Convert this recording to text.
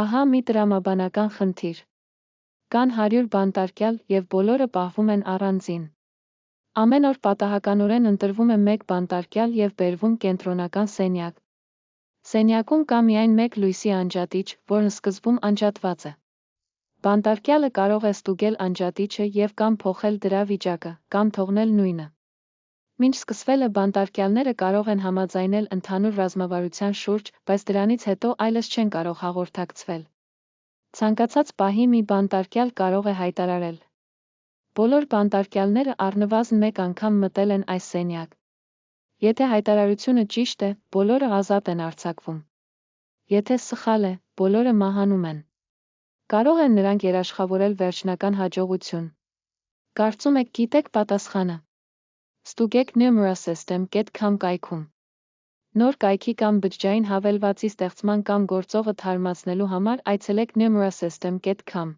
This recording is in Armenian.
Ահա մի տրամաբանական խնդիր։ Կան 100 բանտարկյալ և բոլորը պահվում են առանձին։ Ամեն օր պատահականորեն ընտրվում է մեկ բանտարկյալ և բերվում կենտրոնական սենյակ։ Սենյակում կա միայն մեկ լույսի անջատիչ, որն սկզբում անջատված է։ Բանտարկյալը կարող է ստուգել անջատիչը և կամ փոխել դրա վիճակը, կամ թողնել նույնը։ Մինչ սկսվելը բանտարկյալները կարող են համաձայնել ընդհանուր ռազմավարության շուրջ, բայց դրանից հետո այլևս չեն կարող հաղորդակցվել։ Ցանկացած պահի մի բանտարկյալ կարող է հայտարարել. բոլոր բանտարկյալները առնվազն մեկ անգամ մտել են այս սենյակ։ Եթե հայտարարությունը ճիշտ է, բոլորը ազատ են արձակվում։ Եթե սխալ է, բոլորը մահանում են։ Կարող են նրանք երաշխավորել վերջնական հաջողություն։ Կարծում եք գիտեք պատասխանը։ Ստուգեք numerasystem.com կայքում։ Նոր կայքի կամ բջջային հավելվածի ստեղծման կամ գործողը թարմացնելու համար այցելեք numerasystem.com